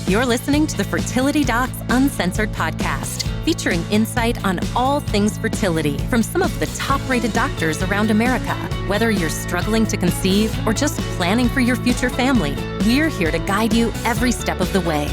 You're listening to the Fertility Docs Uncensored podcast, featuring insight on all things fertility from some of the top-rated doctors around America. Whether you're struggling to conceive or just planning for your future family, we're here to guide you every step of the way.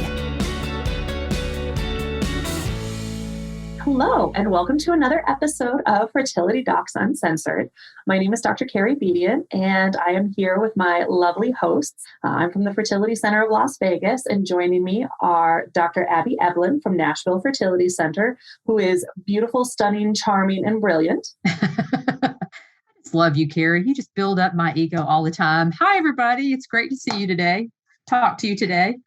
Hello, and welcome to another episode of Fertility Docs Uncensored. My name is Dr. Carrie Bedient, and I am here with my lovely hosts. I'm from the Fertility Center of Las Vegas, and joining me are Dr. Abby Eblen from Nashville Fertility Center, who is beautiful, stunning, charming, and brilliant. I just love you, Carrie. You just build up my ego all the time. Hi, everybody. It's great to see you today. Talk to you today.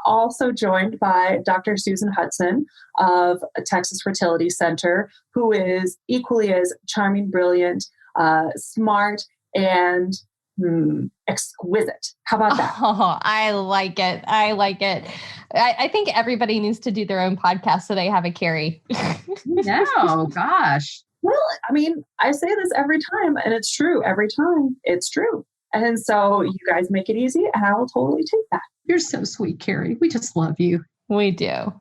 Also joined by Dr. Susan Hudson of Texas Fertility Center, who is equally as charming, brilliant, smart, and exquisite. How about that? Oh, I like it. I think everybody needs to do their own podcast so they have a Carrie. No, gosh. Well, I mean, I say this every time, and it's true. Every time, it's true. And so you guys make it easy, and I will totally take that. You're so sweet, Carrie. We just love you. We do.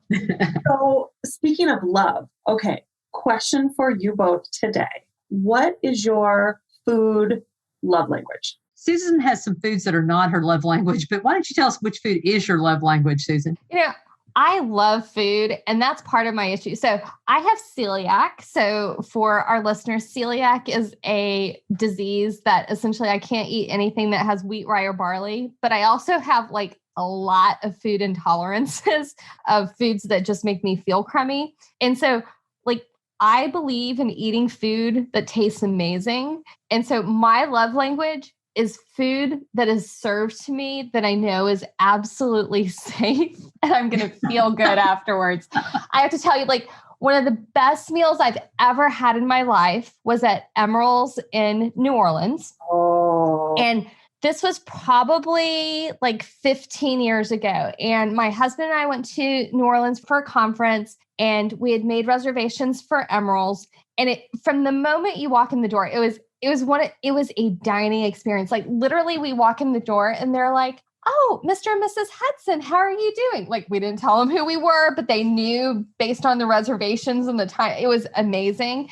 So speaking of love, okay, question for you both today. What is your food love language? Susan has some foods that are not her love language, but why don't you tell us which food is your love language, Susan? You know, I love food, and that's part of my issue. So I have celiac. So for our listeners, celiac is a disease that essentially I can't eat anything that has wheat, rye, or barley. But I also have like a lot of food intolerances of foods that just make me feel crummy. And so like I believe in eating food that tastes amazing. And so my love language is food that is served to me that I know is absolutely safe and I'm going to feel good afterwards. I have to tell you, like, one of the best meals I've ever had in my life was at Emeril's in New Orleans. Oh. And this was probably like 15 years ago. And my husband and I went to New Orleans for a conference, and we had made reservations for Emeril's. And from the moment you walk in the door, it was a dining experience. Like literally we walk in the door and they're like, "Oh, Mr. and Mrs. Hudson, how are you doing?" Like we didn't tell them who we were, but they knew based on the reservations and the time. It was amazing.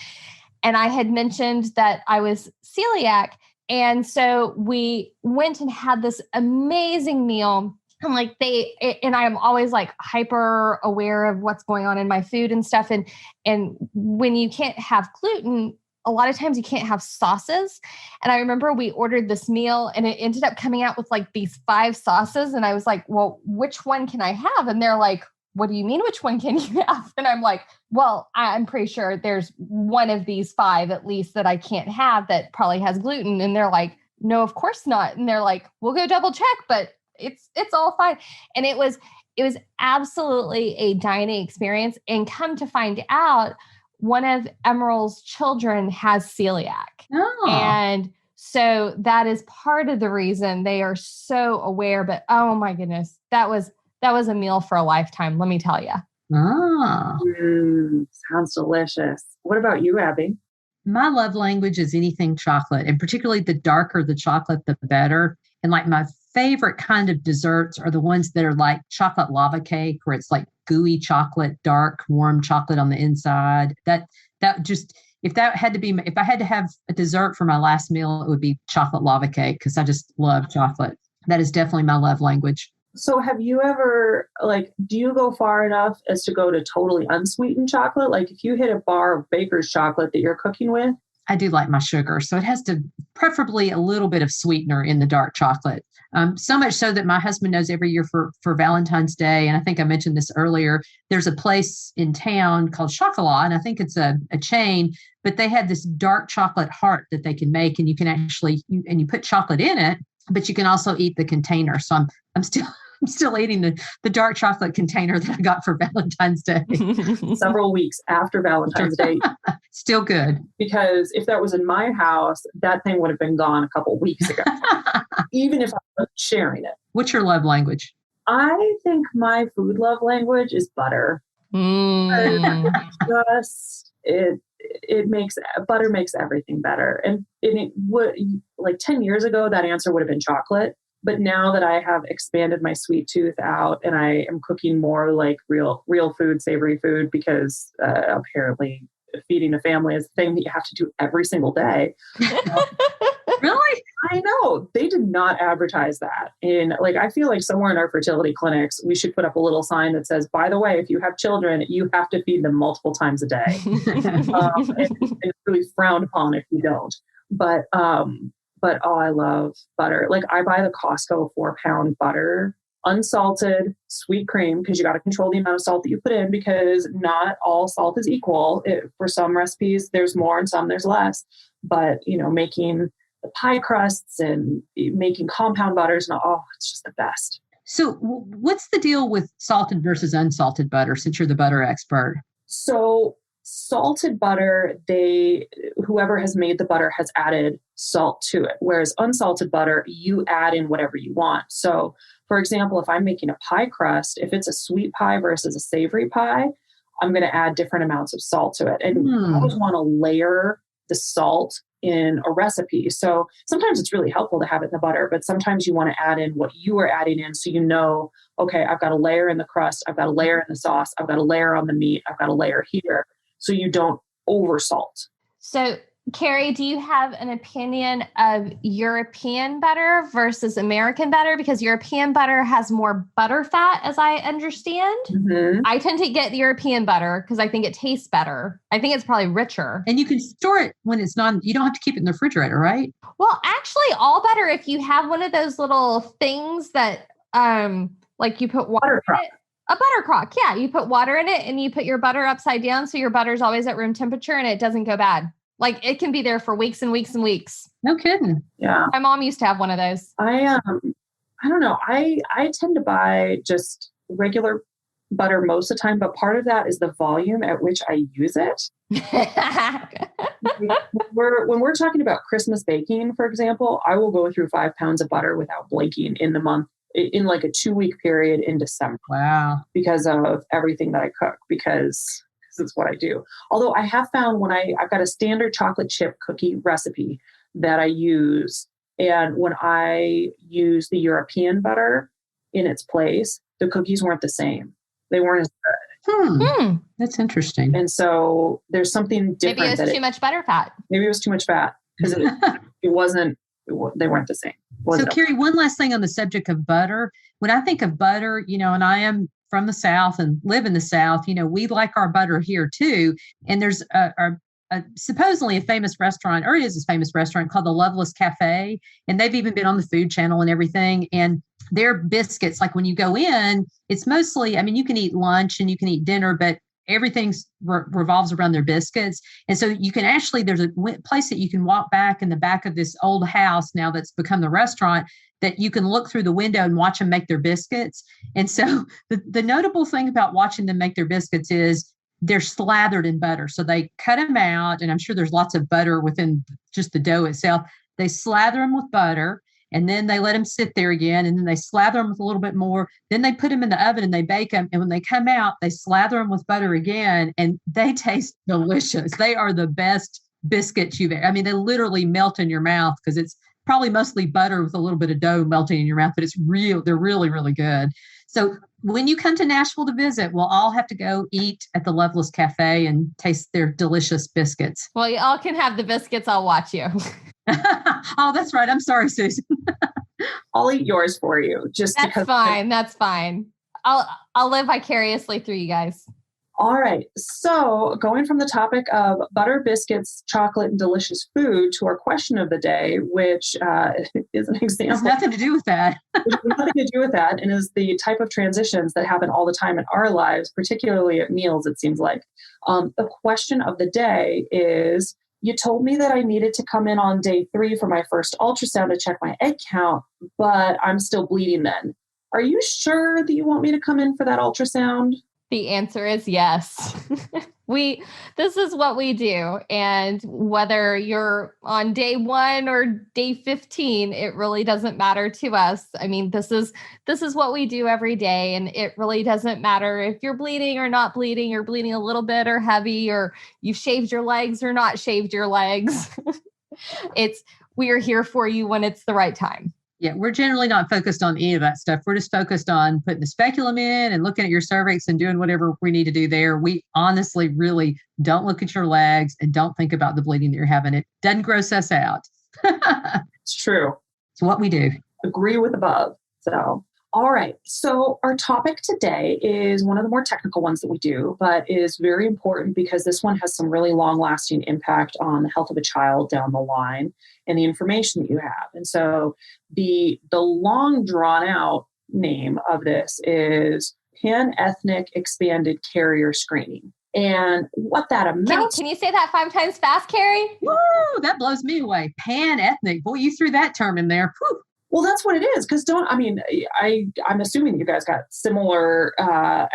And I had mentioned that I was celiac. And so we went and had this amazing meal. And like and I'm always like hyper aware of what's going on in my food and stuff. And when you can't have gluten, a lot of times you can't have sauces. And I remember we ordered this meal and it ended up coming out with like these 5 sauces. And I was like, "Well, which one can I have?" And they're like, "What do you mean? Which one can you have?" And I'm like, "Well, I'm pretty sure there's one of these 5 at least that I can't have that probably has gluten." And they're like, "No, of course not." And they're like, "We'll go double check, but it's all fine." And it was absolutely a dining experience. And come to find out, one of Emeril's children has celiac. Oh. And so that is part of the reason they are so aware. But oh my goodness, that was a meal for a lifetime, let me tell you. Ah. Sounds delicious. What about you, Abby? My love language is anything chocolate, and particularly the darker the chocolate, the better. And like my favorite kind of desserts are the ones that are like chocolate lava cake, where it's like gooey chocolate, dark, warm chocolate on the inside. That just, if I had to have a dessert for my last meal, it would be chocolate lava cake, because I just love chocolate. That is definitely my love language. So have you ever, do you go far enough as to go to totally unsweetened chocolate? Like if you hit a bar of baker's chocolate that you're cooking with? I do like my sugar, so it has to preferably a little bit of sweetener in the dark chocolate. So much so that my husband knows every year for Valentine's Day, and I think I mentioned this earlier, there's a place in town called Chocolat, and I think it's a chain, but they have this dark chocolate heart that they can make, and you can actually, you put chocolate in it, but you can also eat the container. So I'm still eating the dark chocolate container that I got for Valentine's Day. Several weeks after Valentine's Day. Still good. Because if that was in my house, that thing would have been gone a couple weeks ago, even if I was sharing it. What's your love language? I think my food love language is butter. Butter makes everything better. And it would, like 10 years ago, that answer would have been chocolate. But now that I have expanded my sweet tooth out and I am cooking more like real food, savory food, because apparently feeding a family is a thing that you have to do every single day. Really? I know. They did not advertise that. And like, I feel like somewhere in our fertility clinics, we should put up a little sign that says, by the way, if you have children, you have to feed them multiple times a day. And it's really frowned upon if you don't. But oh, I love butter. Like I buy the Costco 4-pound butter, unsalted, sweet cream, because you got to control the amount of salt that you put in, because not all salt is equal. For some recipes, there's more and some there's less. But, making the pie crusts and making compound butters, and it's just the best. So what's the deal with salted versus unsalted butter, since you're the butter expert? So salted butter, whoever has made the butter has added salt to it. Whereas unsalted butter, you add in whatever you want. So for example, if I'm making a pie crust, if it's a sweet pie versus a savory pie, I'm going to add different amounts of salt to it. And I always want to layer the salt in a recipe. So sometimes it's really helpful to have it in the butter, but sometimes you want to add in what you are adding in. So, okay, I've got a layer in the crust. I've got a layer in the sauce. I've got a layer on the meat. I've got a layer here. So you don't over salt. So Carrie, do you have an opinion of European butter versus American butter? Because European butter has more butter fat, as I understand. Mm-hmm. I tend to get the European butter because I think it tastes better. I think it's probably richer. And you can store it when it's not, you don't have to keep it in the refrigerator, right? Well, actually all butter, if you have one of those little things that, like you put water in it. A butter crock. Yeah. You put water in it and you put your butter upside down. So your butter's always at room temperature and it doesn't go bad. Like it can be there for weeks and weeks and weeks. No kidding. Yeah. My mom used to have one of those. I don't know. I tend to buy just regular butter most of the time, but part of that is the volume at which I use it. When we're talking about Christmas baking, for example, I will go through 5 pounds of butter without blinking in the month, in like a 2-week period in December. Wow. Because of everything that I cook, because this is what I do. Although I have found when I've got a standard chocolate chip cookie recipe that I use. And when I use the European butter in its place, the cookies weren't the same. They weren't as good. That's interesting. And so there's something different. Maybe it was too much butter fat. Maybe it was too much fat because they weren't the same. So Carrie, one last thing on the subject of butter. When I think of butter, and I am from the South and live in the South, we like our butter here too. And there's supposedly a famous restaurant, or it is a famous restaurant called the Loveless Cafe. And they've even been on the Food Channel and everything. And their biscuits, like when you go in, it's mostly, you can eat lunch and you can eat dinner, but everything revolves around their biscuits. And so you can actually, there's a place that you can walk back in the back of this old house now that's become the restaurant, that you can look through the window and watch them make their biscuits. And so the notable thing about watching them make their biscuits is they're slathered in butter. So they cut them out, and I'm sure there's lots of butter within just the dough itself. They slather them with butter, and then they let them sit there again, and then they slather them with a little bit more. Then they put them in the oven and they bake them. And when they come out, they slather them with butter again, and they taste delicious. They are the best biscuits you've ever. They literally melt in your mouth because it's probably mostly butter with a little bit of dough melting in your mouth, but they're really, really good. So when you come to Nashville to visit, we'll all have to go eat at the Loveless Cafe and taste their delicious biscuits. Well, you all can have the biscuits. I'll watch you. Oh, that's right. I'm sorry, Susan. I'll eat yours for you. Just that's because fine. That's fine. I'll live vicariously through you guys. All right. So going from the topic of butter, biscuits, chocolate, and delicious food to our question of the day, which is an example. Has nothing to do with that. Which has nothing to do with that, and is the type of transitions that happen all the time in our lives, particularly at meals, it seems like. The question of the day is, you told me that I needed to come in on day 3 for my first ultrasound to check my egg count, but I'm still bleeding then. Are you sure that you want me to come in for that ultrasound? The answer is yes. This is what we do. And whether you're on day 1 or day 15, it really doesn't matter to us. This is what we do every day. And it really doesn't matter if you're bleeding or not bleeding, you're bleeding a little bit or heavy, or you've shaved your legs or not shaved your legs. We are here for you when it's the right time. Yeah, we're generally not focused on any of that stuff. We're just focused on putting the speculum in and looking at your cervix and doing whatever we need to do there. We honestly really don't look at your legs and don't think about the bleeding that you're having. It doesn't gross us out. It's true. It's what we do. Agree with above. So, all right. So our topic today is one of the more technical ones that we do, but is very important because this one has some really long-lasting impact on the health of a child down the line and the information that you have. And so the long drawn out name of this is pan-ethnic expanded carrier screening. And what that amounts Can you say that 5 times fast, Carrie? Woo, that blows me away. Pan-ethnic. Boy, you threw that term in there. Whew. Well, that's what it is. Because I'm assuming you guys got similar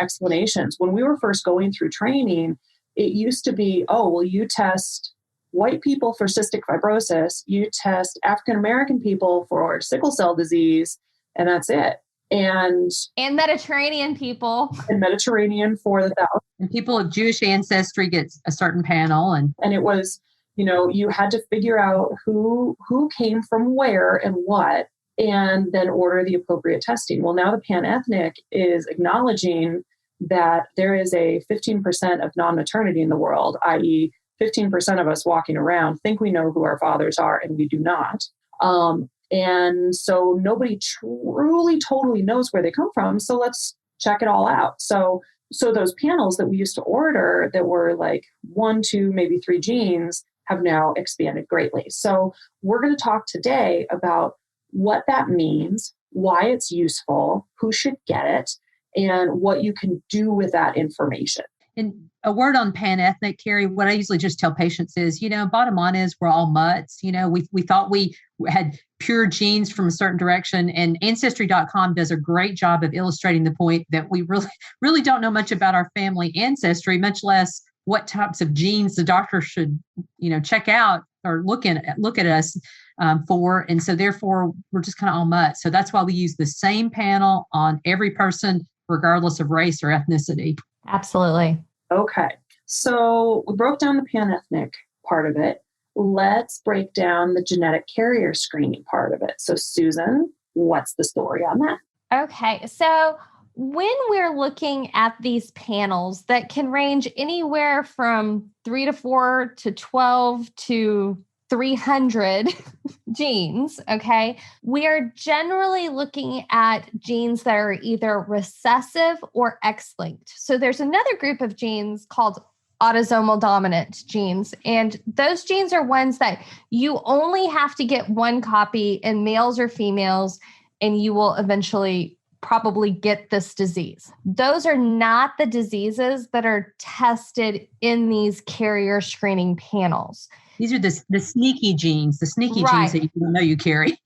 explanations. When we were first going through training, it used to be, you test white people for cystic fibrosis, you test African-American people for sickle cell disease, and that's it. And Mediterranean people. And Mediterranean for the South. And people of Jewish ancestry get a certain panel. And it was, you had to figure out who came from where and what, and then order the appropriate testing. Well, now the pan-ethnic is acknowledging that there is a 15% of non-maternity in the world, i.e. 15% of us walking around think we know who our fathers are and we do not. And so nobody truly totally knows where they come from. So let's check it all out. So those panels that we used to order that were like 1, 2, maybe 3 genes have now expanded greatly. So we're going to talk today about what that means, why it's useful, who should get it, and what you can do with that information. And a word on pan-ethnic, Carrie, what I usually just tell patients is, bottom line is we're all mutts. We thought we had pure genes from a certain direction, and Ancestry.com does a great job of illustrating the point that we really don't know much about our family ancestry, much less what types of genes the doctor should, check out or look at us for. And so therefore, we're just kind of all mutts. So that's why we use the same panel on every person, regardless of race or ethnicity. Absolutely. Okay. So we broke down the pan-ethnic part of it. Let's break down the genetic carrier screening part of it. So Susan, what's the story on that? Okay. So when we're looking at these panels that can range anywhere from 3 to 4 to 12 to 300 genes, okay, we are generally looking at genes that are either recessive or X-linked. So there's another group of genes called autosomal dominant genes. And those genes are ones that you only have to get one copy in males or females, and you will eventually probably get this disease. Those are not the diseases that are tested in these carrier screening panels. These are the sneaky genes, genes that you don't know you carry.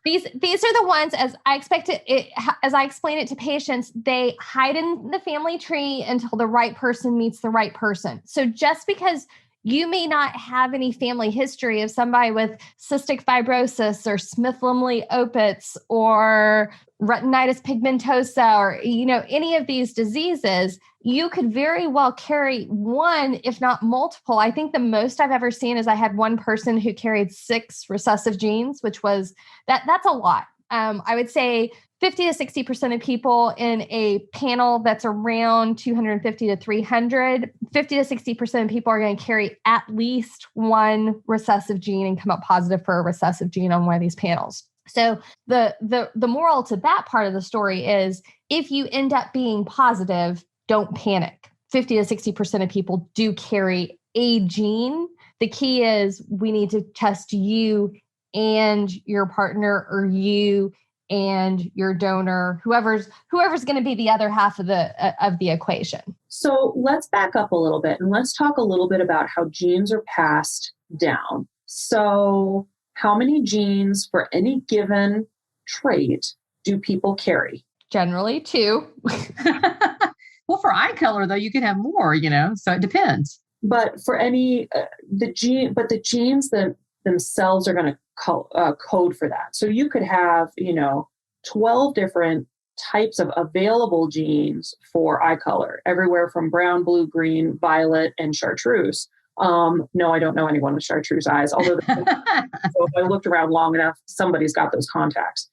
These are the ones, as I explain it to patients, they hide in the family tree until the right person meets the right person. So just because you may not have any family history of somebody with cystic fibrosis or Smith-Lemli-Opitz or retinitis pigmentosa or, any of these diseases, you could very well carry one, if not multiple. I think the most I've ever seen is I had one person who carried 6 recessive genes, which was that's a lot. I would say 50 to 60% of people in a panel that's around 250 to 300, 50 to 60% of people are going to carry at least one recessive gene and come up positive for a recessive gene on one of these panels. So the moral to that part of the story is if you end up being positive, don't panic. 50 to 60% of people do carry a gene. The key is we need to test you and your partner, or you and your donor, whoever's going to be the other half of the equation. So let's back up a little bit and let's talk a little bit about how genes are passed down. So how many genes for any given trait do people carry? Generally 2. Well, for eye color, though, you can have more, so it depends. But for any, the genes that themselves are going to code for that. So you could have, 12 different types of available genes for eye color, everywhere from brown, blue, green, violet, and chartreuse. No, I don't know anyone with chartreuse eyes, although so if I looked around long enough, somebody's got those contacts.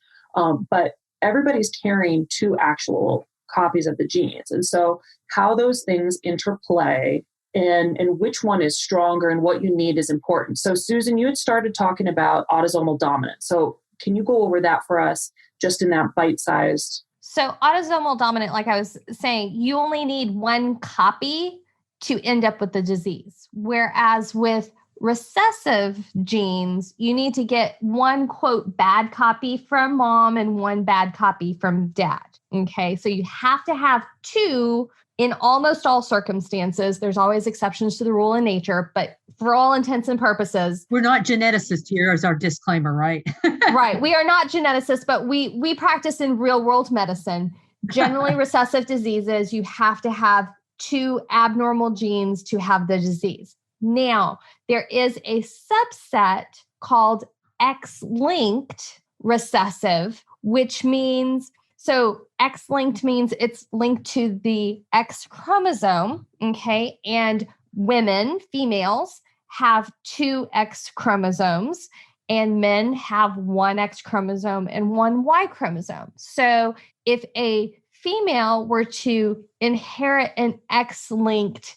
But everybody's carrying two actual copies of the genes. And so how those things interplay and which one is stronger and what you need is important. So Susan, you had started talking about autosomal dominant. So can you go over that for us just in that bite-sized? So autosomal dominant, like I was saying, you only need one copy to end up with the disease. Whereas with recessive genes, you need to get one, quote, bad copy from mom and one bad copy from dad. Okay. So you have to have two in almost all circumstances. There's always exceptions to the rule in nature, but for all intents and purposes, we're not geneticists here as our disclaimer, right? Right. We are not geneticists, but we practice in real world medicine. Generally recessive diseases, you have to have two abnormal genes to have the disease. Now, there is a subset called X-linked recessive, which means, so X-linked means it's linked to the X chromosome, okay? And women, females, have two X chromosomes, and men have one X chromosome and one Y chromosome. So if a female were to inherit an X-linked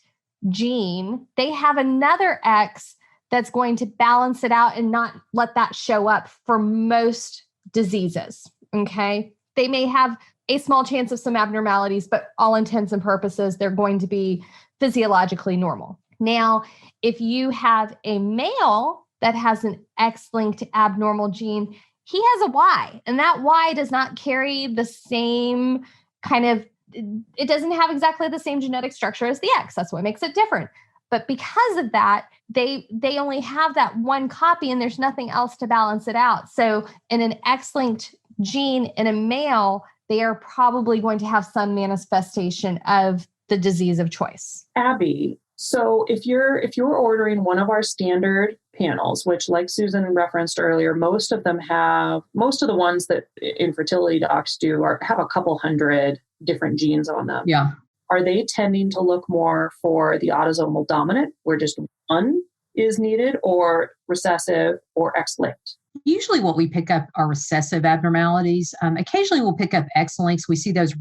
gene, they have another X that's going to balance it out and not let that show up for most diseases, okay? They may have a small chance of some abnormalities, but all intents and purposes, they're going to be physiologically normal. Now, if you have a male that has an X-linked abnormal gene, he has a Y, and that Y does not carry the same kind of, it doesn't have exactly the same genetic structure as the X. That's what makes it different. But because of that, they only have that one copy and there's nothing else to balance it out. So in an X-linked gene in a male, they are probably going to have some manifestation of the disease of choice. Abby, so if you're ordering one of our standard panels, which like Susan referenced earlier, most of the ones that infertility docs do have a couple hundred different genes on them. Yeah. Are they tending to look more for the autosomal dominant, where just one is needed, or recessive or X-linked? Usually what we pick up are recessive abnormalities. Occasionally we'll pick up X-links. We see those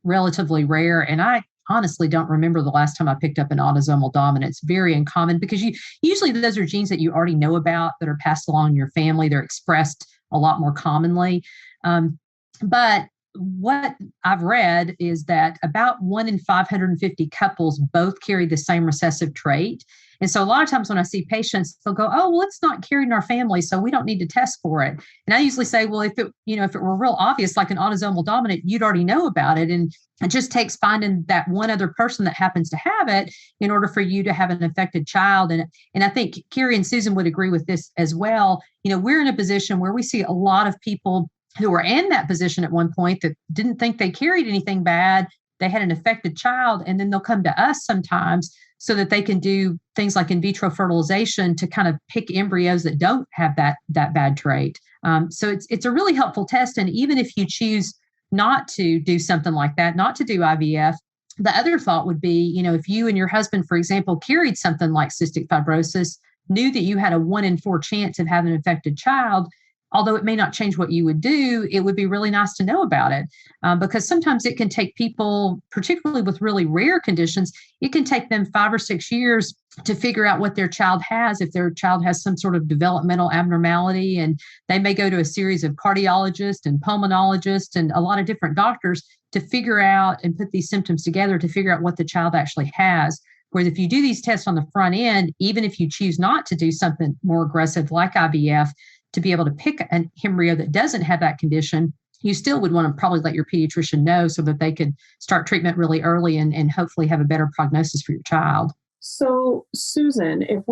relatively rare. And I honestly don't remember the last time I picked up an autosomal dominant. It's very uncommon because usually those are genes that you already know about that are passed along in your family. They're expressed a lot more commonly. But what I've read is that about 1 in 550 couples both carry the same recessive trait. And so a lot of times when I see patients, they'll go, oh, well, it's not carried in our family, so we don't need to test for it. And I usually say, well, if it were real obvious, like an autosomal dominant, you'd already know about it. And it just takes finding that one other person that happens to have it in order for you to have an affected child. And I think Carrie and Susan would agree with this as well. We're in a position where we see a lot of people who were in that position at one point that didn't think they carried anything bad. They had an affected child, and then they'll come to us sometimes so that they can do things like in vitro fertilization to kind of pick embryos that don't have that bad trait. So it's a really helpful test. And even if you choose not to do something like that, not to do IVF, the other thought would be, if you and your husband, for example, carried something like cystic fibrosis, knew that you had a 1 in 4 chance of having an affected child, although it may not change what you would do, it would be really nice to know about it because sometimes it can take people, particularly with really rare conditions, it can take them 5 or 6 years to figure out what their child has, if their child has some sort of developmental abnormality. And they may go to a series of cardiologists and pulmonologists and a lot of different doctors to figure out and put these symptoms together to figure out what the child actually has. Whereas if you do these tests on the front end, even if you choose not to do something more aggressive like IVF, to be able to pick an embryo that doesn't have that condition, you still would want to probably let your pediatrician know so that they could start treatment really early and hopefully have a better prognosis for your child. So, Susan, if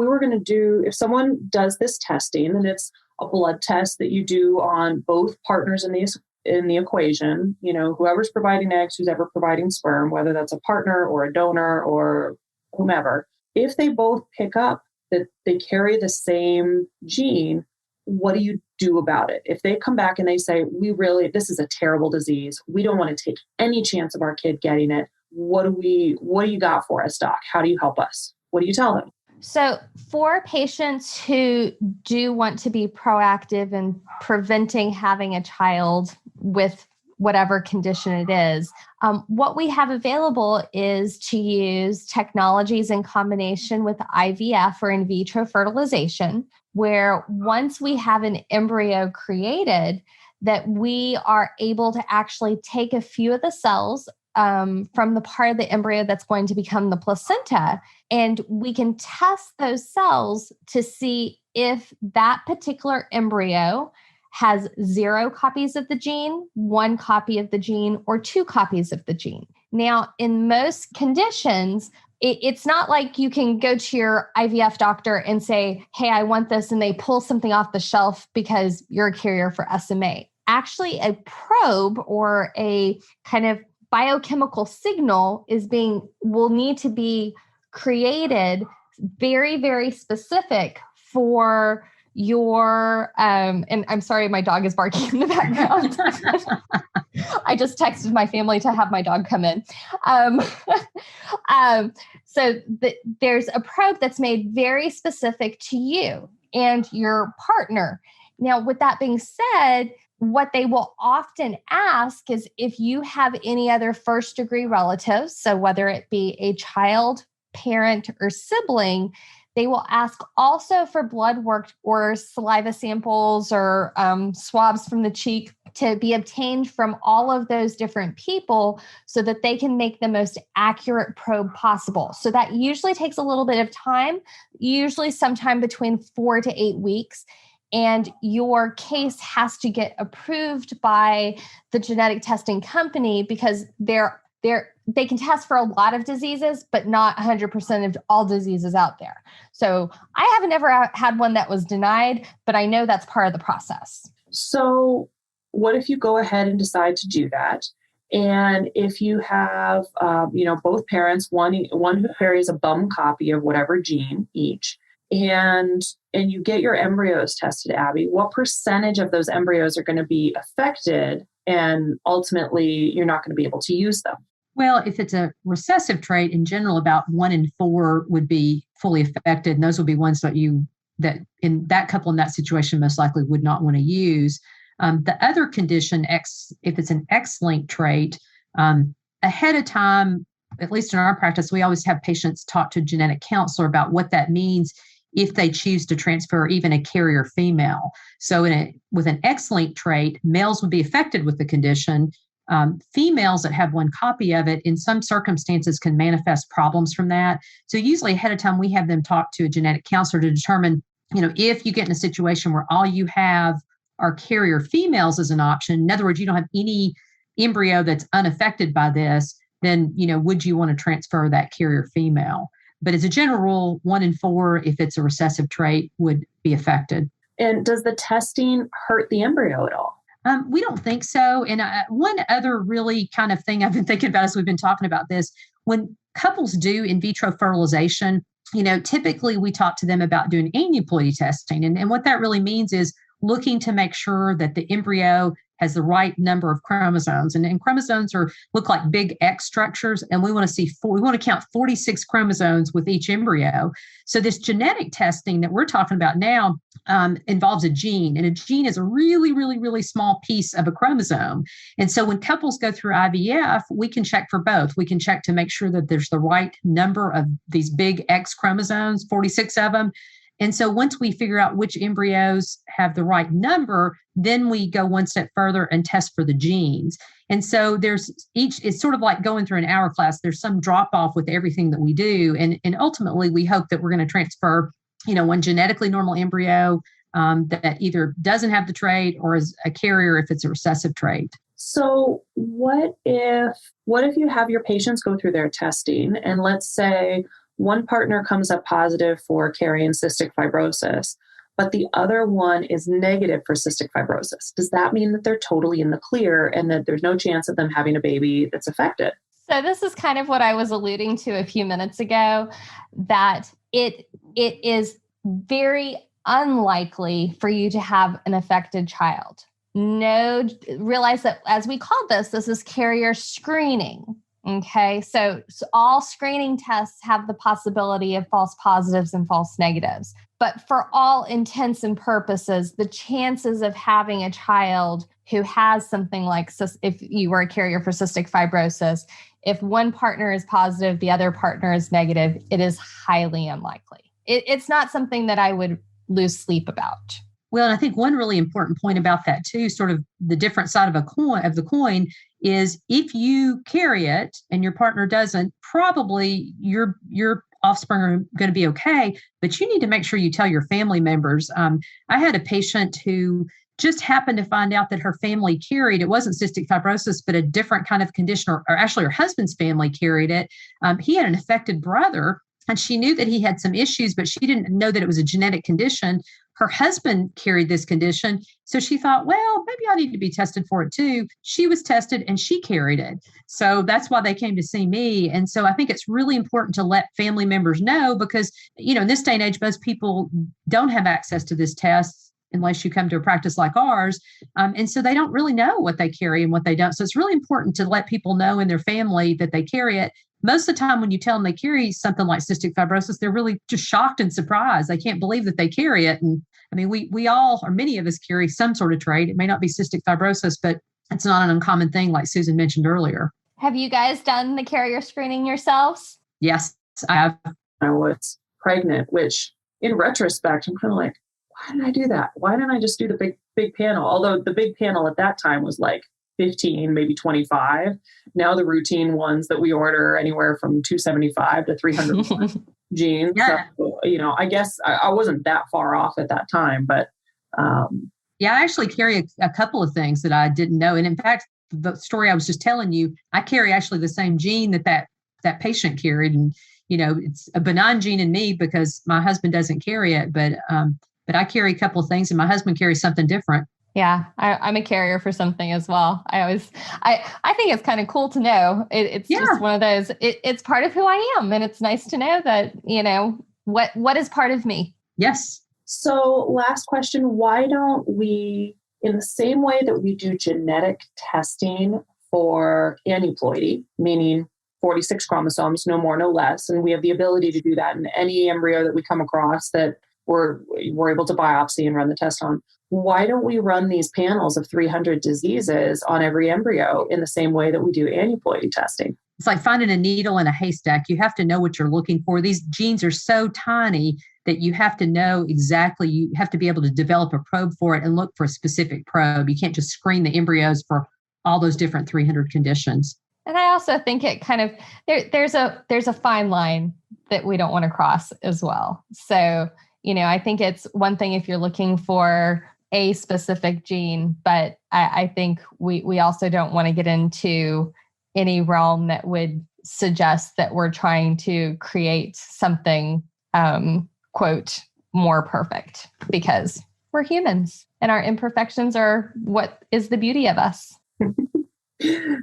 someone does this testing, and it's a blood test that you do on both partners in the equation, whoever's providing eggs, who's ever providing sperm, whether that's a partner or a donor or whomever, if they both pick up that they carry the same gene, what do you do about it? If they come back and they say, this is a terrible disease, we don't want to take any chance of our kid getting it, what do you got for us, doc? How do you help us? What do you tell them? So for patients who do want to be proactive in preventing having a child with whatever condition it is. What we have available is to use technologies in combination with IVF or in vitro fertilization, where once we have an embryo created, that we are able to actually take a few of the cells from the part of the embryo that's going to become the placenta, and we can test those cells to see if that particular embryo has 0 copies of the gene, 1 copy of the gene, or 2 copies of the gene. Now, in most conditions, it's not like you can go to your IVF doctor and say, hey, I want this, and they pull something off the shelf because you're a carrier for SMA. Actually, a probe or a kind of biochemical signal will need to be created very, very specific for your, and I'm sorry, my dog is barking in the background. I just texted my family to have my dog come in. There's a probe that's made very specific to you and your partner. Now, with that being said, what they will often ask is if you have any other first degree relatives, so whether it be a child, parent, or sibling, they will ask also for blood work or saliva samples or swabs from the cheek to be obtained from all of those different people so that they can make the most accurate probe possible. So that usually takes a little bit of time, usually sometime between 4 to 8 weeks. And your case has to get approved by the genetic testing company because they can test for a lot of diseases, but not 100% of all diseases out there. So I haven't ever had one that was denied, but I know that's part of the process. So what if you go ahead and decide to do that? And if you have, both parents, one who carries a bum copy of whatever gene each, and you get your embryos tested, Abby, what percentage of those embryos are going to be affected and ultimately you're not going to be able to use them? Well, if it's a recessive trait, in general, about 1 in 4 would be fully affected. And those would be ones that in that couple in that situation most likely would not want to use. The other condition, if it's an X-linked trait, ahead of time, at least in our practice, we always have patients talk to a genetic counselor about what that means if they choose to transfer even a carrier female. So with an X-linked trait, males would be affected with the condition. Females that have 1 copy of it in some circumstances can manifest problems from that. So usually ahead of time, we have them talk to a genetic counselor to determine, if you get in a situation where all you have are carrier females as an option, in other words, you don't have any embryo that's unaffected by this, then, would you want to transfer that carrier female? But as a general rule, 1 in 4, if it's a recessive trait, would be affected. And does the testing hurt the embryo at all? We don't think so. And one other really kind of thing I've been thinking about as we've been talking about this, when couples do in vitro fertilization, typically we talk to them about doing aneuploidy testing. And what that really means is looking to make sure that the embryo has the right number of chromosomes. And chromosomes look like big X structures. And we want to count 46 chromosomes with each embryo. So this genetic testing that we're talking about now involves a gene. And a gene is a really, really, really small piece of a chromosome. And so when couples go through IVF, we can check for both. We can check to make sure that there's the right number of these big X chromosomes, 46 of them. And so once we figure out which embryos have the right number, then we go one step further and test for the genes. And so it's sort of like going through an hourglass. There's some drop off with everything that we do. And ultimately we hope that we're going to transfer, one genetically normal embryo that either doesn't have the trait or is a carrier if it's a recessive trait. So what if you have your patients go through their testing and let's say one partner comes up positive for Carrie and cystic fibrosis, but the other one is negative for cystic fibrosis? Does that mean that they're totally in the clear and that there's no chance of them having a baby that's affected? So this is kind of what I was alluding to a few minutes ago, that it is very unlikely for you to have an affected child. Realize that as we call this is carrier screening. Okay, so all screening tests have the possibility of false positives and false negatives. But for all intents and purposes, the chances of having a child who has something like, if you were a carrier for cystic fibrosis, if one partner is positive, the other partner is negative, it is highly unlikely. It's not something that I would lose sleep about. Well, and I think one really important point about that too, sort of the different side of the coin is if you carry it and your partner doesn't, probably your offspring are going to be okay, but you need to make sure you tell your family members. I had a patient who just happened to find out that her family carried, it wasn't cystic fibrosis, but a different kind of condition, or actually her husband's family carried it. He had an affected brother, and she knew that he had some issues, but she didn't know that it was a genetic condition. Her husband carried this condition. So she thought, well, maybe I need to be tested for it too. She was tested and she carried it. So that's why they came to see me. And so I think it's really important to let family members know because, in this day and age, most people don't have access to this test unless you come to a practice like ours. And so they don't really know what they carry and what they don't. So it's really important to let people know in their family that they carry it. Most of the time when you tell them they carry something like cystic fibrosis, they're really just shocked and surprised. They can't believe that they carry it. And I mean, we all, or many of us, carry some sort of trait. It may not be cystic fibrosis, but it's not an uncommon thing like Susan mentioned earlier. Have you guys done the carrier screening yourselves? Yes, I have. I was pregnant, which in retrospect, I'm kind of like, why did I do that? Why didn't I just do the big panel? Although the big panel at that time was like 15, maybe 25. Now the routine ones that we order are anywhere from 275 to 300 genes. Yeah. So, I guess I wasn't that far off at that time, but yeah, I actually carry a couple of things that I didn't know. And in fact, the story I was just telling you, I carry actually the same gene that patient carried. And, it's a benign gene in me because my husband doesn't carry it, but I carry a couple of things and my husband carries something different. Yeah, I'm a carrier for something as well. I think it's kind of cool to know. It's just one of those, it's part of who I am. And it's nice to know that, what is part of me. Yes. So last question, why don't we, in the same way that we do genetic testing for aneuploidy, meaning 46 chromosomes, no more, no less, and we have the ability to do that in any embryo that we come across that we're able to biopsy and run the test on. Why don't we run these panels of 300 diseases on every embryo in the same way that we do aneuploidy testing? It's like finding a needle in a haystack. You have to know what you're looking for. These genes are so tiny that you have to know exactly, you have to be able to develop a probe for it and look for a specific probe. You can't just screen the embryos for all those different 300 conditions. And I also think it kind of, there's a fine line that we don't want to cross as well. So, I think it's one thing if you're looking for a specific gene, but I think we also don't want to get into any realm that would suggest that we're trying to create something, quote, more perfect, because we're humans and our imperfections are what is the beauty of us.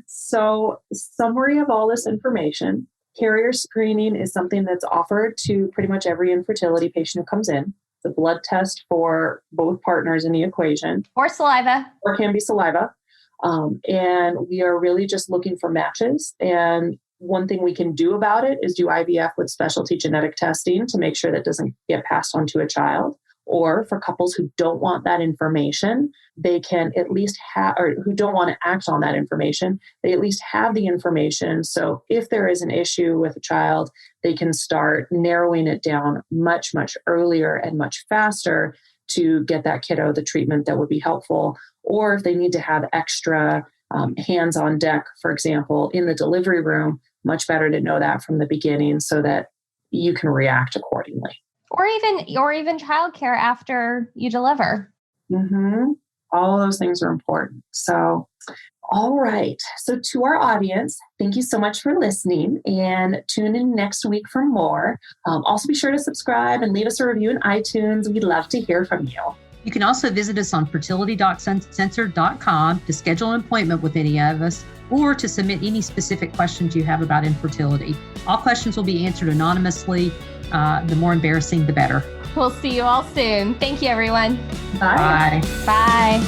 So, summary of all this information. Carrier screening is something that's offered to pretty much every infertility patient who comes in. It's a blood test for both partners in the equation. Or saliva. Or can be saliva. And we are really just looking for matches. And one thing we can do about it is do IVF with specialty genetic testing to make sure that doesn't get passed on to a child. Or for couples who don't want that information, they can at least have, or who don't want to act on that information, they at least have the information. So if there is an issue with a child, they can start narrowing it down much, much earlier and much faster to get that kiddo the treatment that would be helpful. Or if they need to have extra hands on deck, for example, in the delivery room, much better to know that from the beginning so that you can react accordingly. Or even childcare after you deliver. Mm-hmm. All of those things are important. So, all right. So to our audience, thank you so much for listening and tune in next week for more. Also be sure to subscribe and leave us a review in iTunes. We'd love to hear from you. You can also visit us on fertilitydocscensored.com to schedule an appointment with any of us or to submit any specific questions you have about infertility. All questions will be answered anonymously. The more embarrassing, the better. We'll see you all soon. Thank you, everyone. Bye. Bye. Bye.